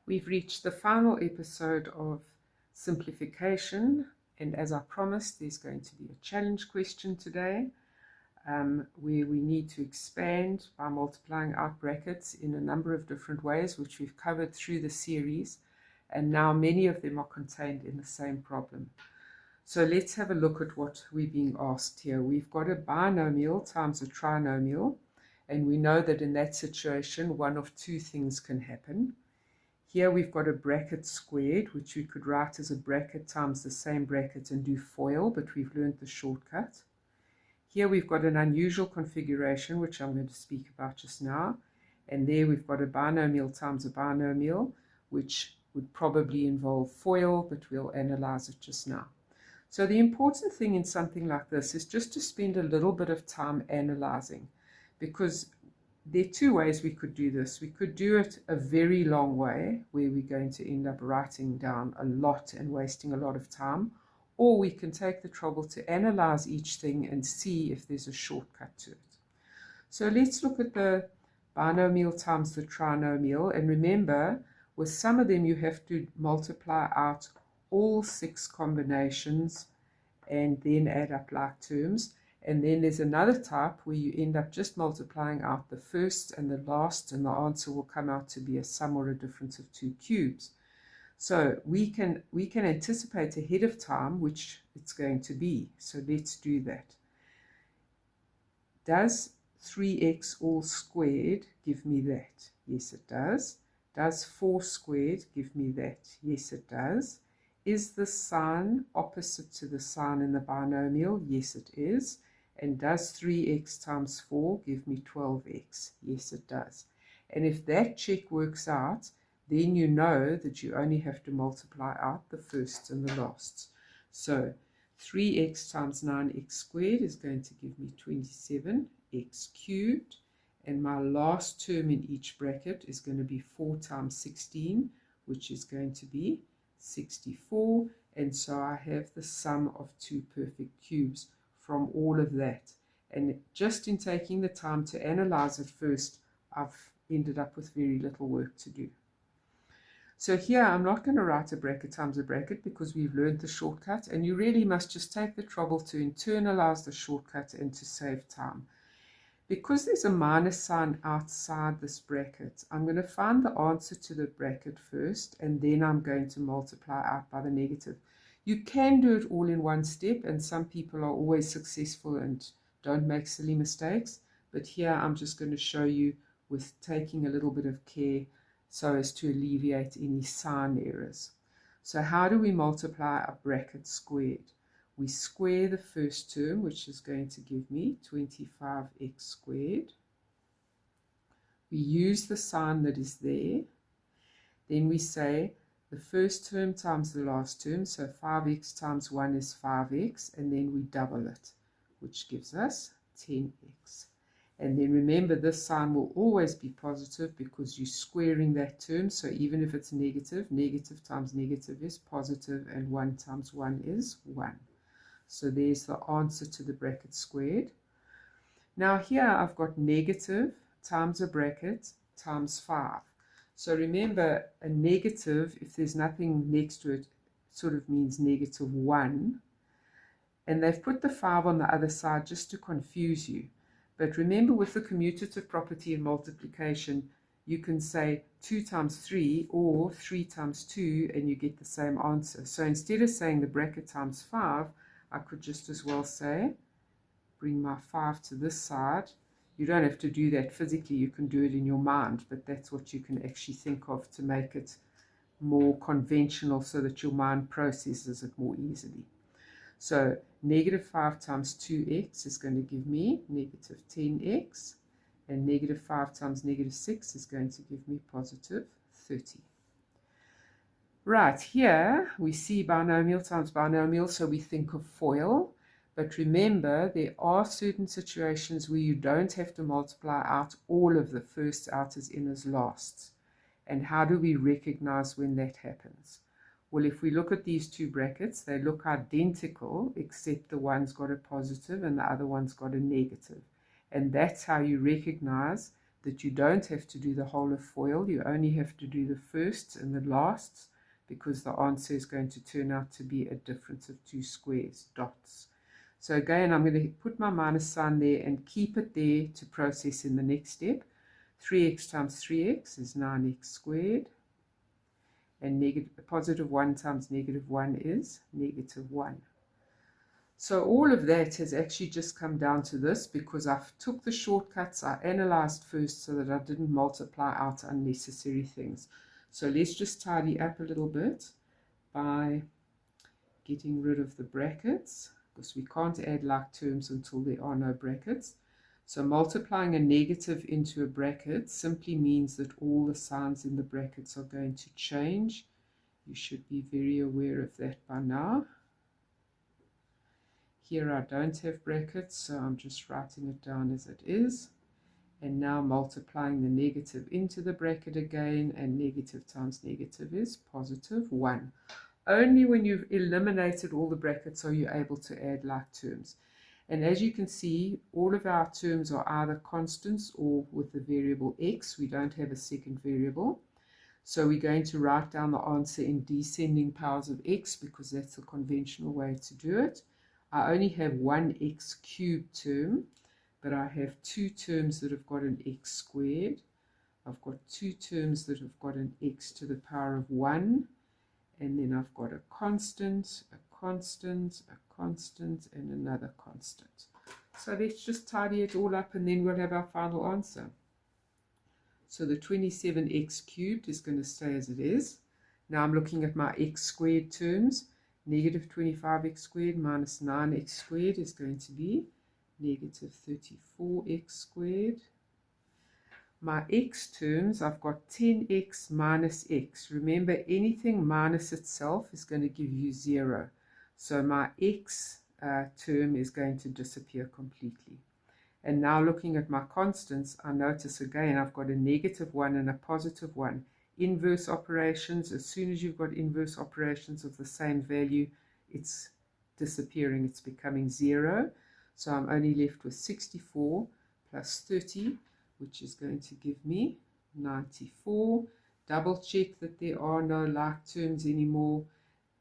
We've reached the final episode of Simplification, and as I promised, there's going to be a challenge question today where we need to expand by multiplying out brackets in a number of different ways, which we've covered through the series, and now many of them are contained in the same problem. So let's have a look at what we're being asked here. We've got a binomial times a trinomial, and we know that in that situation, one of two things can happen. Here we've got a bracket squared, which we could write as a bracket times the same bracket and do FOIL, but we've learned the shortcut. Here we've got an unusual configuration, which I'm going to speak about just now. And there we've got a binomial times a binomial, which would probably involve FOIL, but we'll analyze it just now. So the important thing in something like this is just to spend a little bit of time analyzing, because there are two ways we could do this. We could do it a very long way, where we're going to end up writing down a lot and wasting a lot of time, or we can take the trouble to analyze each thing and see if there's a shortcut to it. So let's look at the binomial times the trinomial, and remember, with some of them you have to multiply out all 6 combinations and then add up like terms. And then there's another type where you end up just multiplying out the first and the last, and the answer will come out to be a sum or a difference of 2 cubes. So we can anticipate ahead of time which it's going to be. So let's do that. Does 3x all squared give me that? Yes, it does. Does 4 squared give me that? Yes, it does. Is the sign opposite to the sign in the binomial? Yes, it is. And does 3x times 4 give me 12x? Yes, it does. And if that check works out, then you know that you only have to multiply out the firsts and the lasts. So 3x times 9x squared is going to give me 27x cubed. And my last term in each bracket is going to be 4 times 16, which is going to be 64. And so I have the sum of 2 perfect cubes from all of that. And just in taking the time to analyze it first, I've ended up with very little work to do. So here I'm not going to write a bracket times a bracket because we've learned the shortcut, and you really must just take the trouble to internalize the shortcut and to save time. Because there's a minus sign outside this bracket, I'm going to find the answer to the bracket first, and then I'm going to multiply out by the negative. You can do it all in one step, and some people are always successful and don't make silly mistakes. But here I'm just going to show you with taking a little bit of care so as to alleviate any sign errors. So how do we multiply a bracket squared? We square the first term, which is going to give me 25x squared. We use the sign that is there. Then we say the first term times the last term, so 5x times 1 is 5x, and then we double it, which gives us 10x. And then remember, this sign will always be positive because you're squaring that term, so even if it's negative, negative times negative is positive, and 1 times 1 is 1. So there's the answer to the bracket squared. Now here I've got negative times a bracket times 5. So remember, a negative, if there's nothing next to it, sort of means negative 1. And they've put the 5 on the other side just to confuse you. But remember, with the commutative property in multiplication, you can say 2 times 3 or 3 times 2 and you get the same answer. So instead of saying the bracket times 5, I could just as well say, bring my 5 to this side. You don't have to do that physically, you can do it in your mind, but that's what you can actually think of to make it more conventional so that your mind processes it more easily. So negative 5 times 2x is going to give me negative 10x, and negative 5 times negative 6 is going to give me positive 30. Right, here we see binomial times binomial, so we think of FOIL. But remember, there are certain situations where you don't have to multiply out all of the first outers, inners, lasts. And how do we recognize when that happens? Well, if we look at these two brackets, they look identical, except the one's got a positive and the other one's got a negative. And that's how you recognize that you don't have to do the whole of FOIL. You only have to do the firsts and the lasts, because the answer is going to turn out to be a difference of 2 squares, dots. So again, I'm going to put my minus sign there and keep it there to process in the next step. 3x times 3x is 9x squared. And positive 1 times negative 1 is negative 1. So all of that has actually just come down to this, because I took the shortcuts, I analyzed first so that I didn't multiply out unnecessary things. So let's just tidy up a little bit by getting rid of the brackets, because we can't add like terms until there are no brackets. So multiplying a negative into a bracket simply means that all the signs in the brackets are going to change. You should be very aware of that by now. Here I don't have brackets, so I'm just writing it down as it is. And now multiplying the negative into the bracket again, and negative times negative is positive 1. Only when you've eliminated all the brackets are you able to add like terms. And as you can see, all of our terms are either constants or with the variable x. We don't have a second variable. So we're going to write down the answer in descending powers of x, because that's the conventional way to do it. I only have one x cubed term, but I have 2 terms that have got an x squared. I've got 2 terms that have got an x to the power of 1. And then I've got a constant, a constant, a constant, and another constant. So let's just tidy it all up, and then we'll have our final answer. So the 27x cubed is going to stay as it is. Now I'm looking at my x squared terms. Negative 25x squared minus 9x squared is going to be negative 34x squared. My x terms, I've got 10x minus x. Remember, anything minus itself is going to give you 0. So my x term is going to disappear completely. And now looking at my constants, I notice again I've got a negative 1 and a positive 1. Inverse operations, as soon as you've got inverse operations of the same value, it's disappearing, it's becoming 0. So I'm only left with 64 plus 30, which is going to give me 94. Double check that there are no like terms anymore.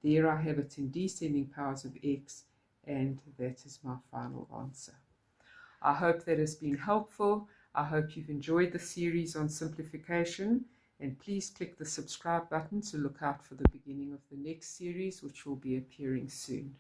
There I have it in descending powers of x, and that is my final answer. I hope that has been helpful. I hope you've enjoyed the series on simplification, and please click the subscribe button to look out for the beginning of the next series, which will be appearing soon.